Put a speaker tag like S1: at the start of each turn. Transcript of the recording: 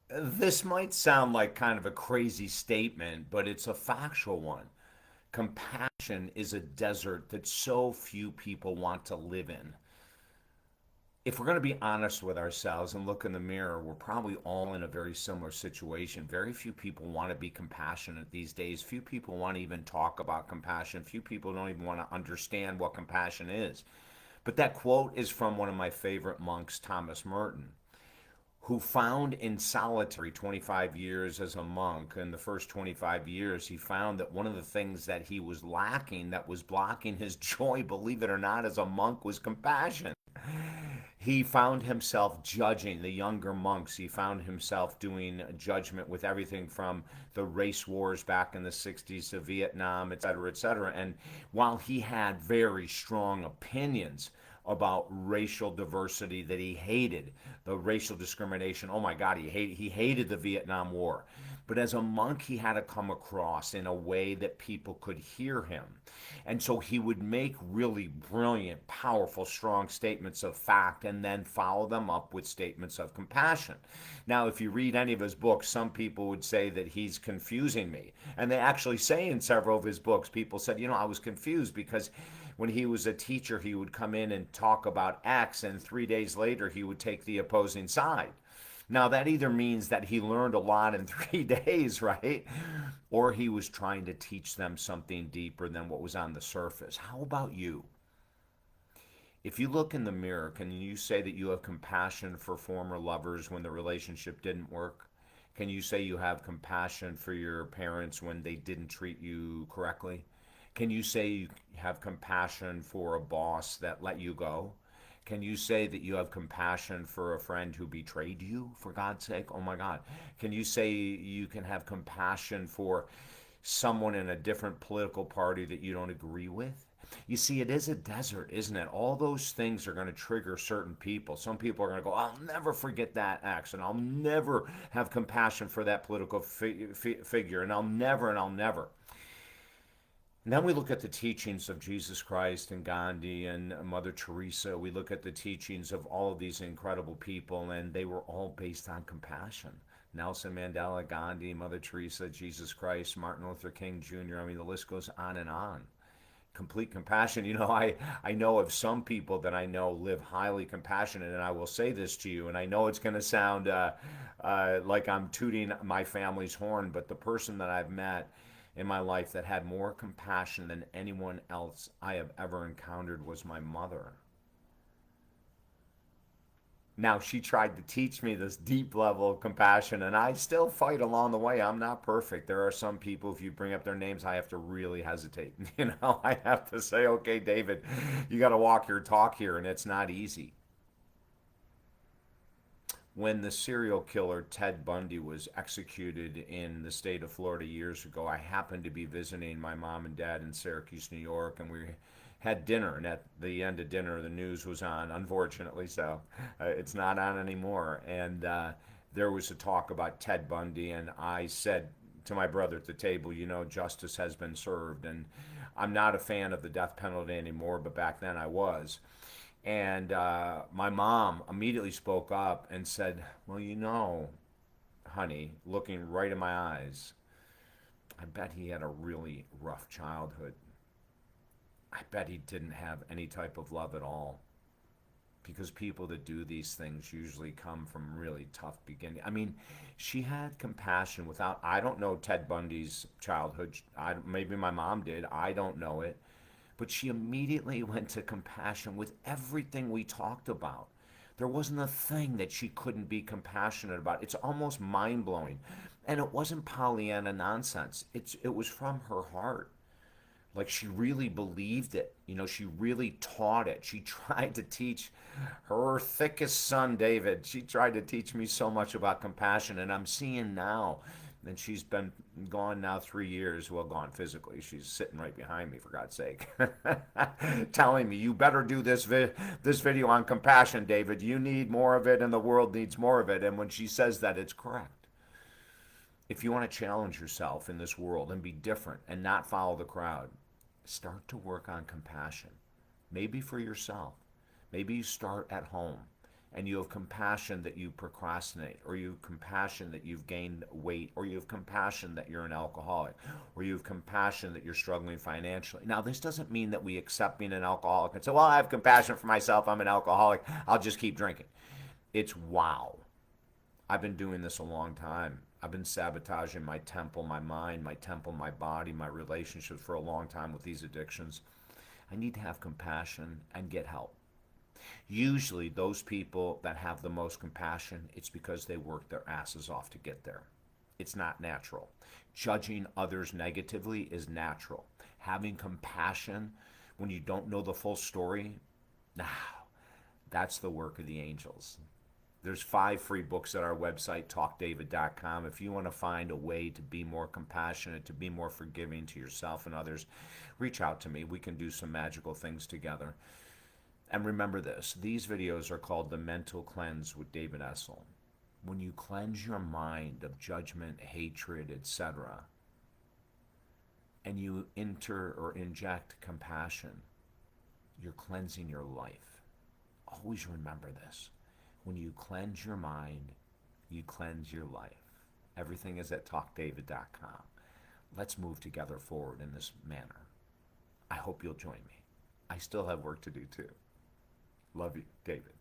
S1: This might sound like kind of a crazy statement, but it's a factual one. Compassion is a desert that so few people want to live in. If we're going to be honest with ourselves and look in the mirror, we're probably all in a very similar situation. Very few people want to be compassionate these days. Few people want to even talk about compassion. Few people don't even want to understand what compassion is. But that quote is from one of my favorite monks, Thomas Merton, who found in solitary 25 years as a monk. In the first 25 years, he found that one of the things that he was lacking, that was blocking his joy, believe it or not, as a monk, was compassion. He found himself judging the younger monks. He found himself doing judgment with everything from the race wars back in the 60s to Vietnam, et cetera, et cetera. And while he had very strong opinions about racial diversity that he hated, the racial discrimination, oh my God, he hated the Vietnam War. But as a monk, he had to come across in a way that people could hear him. And so he would make really brilliant, powerful, strong statements of fact and then follow them up with statements of compassion. Now, if you read any of his books, some people would say that he's confusing me. And they actually say in several of his books, people said, I was confused because when he was a teacher, he would come in and talk about X, and 3 days later, he would take the opposing side. Now, that either means that he learned a lot in 3 days, right? Or he was trying to teach them something deeper than what was on the surface. How about you? If you look in the mirror, can you say that you have compassion for former lovers when the relationship didn't work? Can you say you have compassion for your parents when they didn't treat you correctly? Can you say you have compassion for a boss that let you go? Can you say that you have compassion for a friend who betrayed you, for God's sake? Oh my God. Can you say you can have compassion for someone in a different political party that you don't agree with? You see, it is a desert, isn't it? All those things are going to trigger certain people. Some people are going to go, I'll never forget that accident. I'll never have compassion for that political figure. And I'll never. And then we look at the teachings of Jesus Christ and Gandhi and Mother Teresa. We look at the teachings of all of these incredible people, and they were all based on compassion. Nelson Mandela, Gandhi, Mother Teresa, Jesus Christ, Martin Luther King Jr. I mean, the list goes on and on. Complete compassion. I know of some people that I know live highly compassionate, and I will say this to you, and I know it's going to sound like I'm tooting my family's horn, but the person that I've met in my life that had more compassion than anyone else I have ever encountered was my mother. Now, she tried to teach me this deep level of compassion, and I still fight along the way. I'm not perfect. There are some people, if you bring up their names, I have to really hesitate. I have to say, okay, David, you got to walk your talk here, and it's not easy. When the serial killer Ted Bundy was executed in the state of Florida years ago, I happened to be visiting my mom and dad in Syracuse, New York, and we had dinner. And at the end of dinner, the news was on, unfortunately, so it's not on anymore. And there was a talk about Ted Bundy, and I said to my brother at the table, justice has been served. And I'm not a fan of the death penalty anymore, but back then I was. And my mom immediately spoke up and said, well, honey, looking right in my eyes, I bet he had a really rough childhood. I bet he didn't have any type of love at all. Because people that do these things usually come from really tough beginning. I mean, she had compassion without. I don't know Ted Bundy's childhood. Maybe my mom did. I don't know it. But she immediately went to compassion with everything we talked about. There wasn't a thing that she couldn't be compassionate about. It's almost mind blowing. And it wasn't Pollyanna nonsense, it was from her heart. Like she really believed it. She really taught it. She tried to teach her thickest son, David. She tried to teach me so much about compassion. And I'm seeing now, and she's been gone now 3 years. Well, gone physically. She's sitting right behind me, for God's sake, telling me, you better do this video on compassion, David. You need more of it, and the world needs more of it. And when she says that, it's correct. If you want to challenge yourself in this world and be different and not follow the crowd, start to work on compassion. Maybe for yourself. Maybe you start at home and you have compassion that you procrastinate, or you have compassion that you've gained weight, or you have compassion that you're an alcoholic, or you have compassion that you're struggling financially. Now, this doesn't mean that we accept being an alcoholic and say, well, I have compassion for myself, I'm an alcoholic, I'll just keep drinking. It's wow. I've been doing this a long time. I've been sabotaging my temple, my mind, my temple, my body, my relationships for a long time with these addictions. I need to have compassion and get help. Usually, those people that have the most compassion, it's because they worked their asses off to get there. It's not natural. Judging others negatively is natural. Having compassion when you don't know the full story, now that's the work of the angels. There's 5 free books at our website, talkdavid.com. If you want to find a way to be more compassionate, to be more forgiving to yourself and others, reach out to me. We can do some magical things together. And remember this, these videos are called The Mental Cleanse with David Essel. When you cleanse your mind of judgment, hatred, etc., and you enter or inject compassion, you're cleansing your life. Always remember this. When you cleanse your mind, you cleanse your life. Everything is at talkdavid.com. Let's move together forward in this manner. I hope you'll join me. I still have work to do too. Love you, David.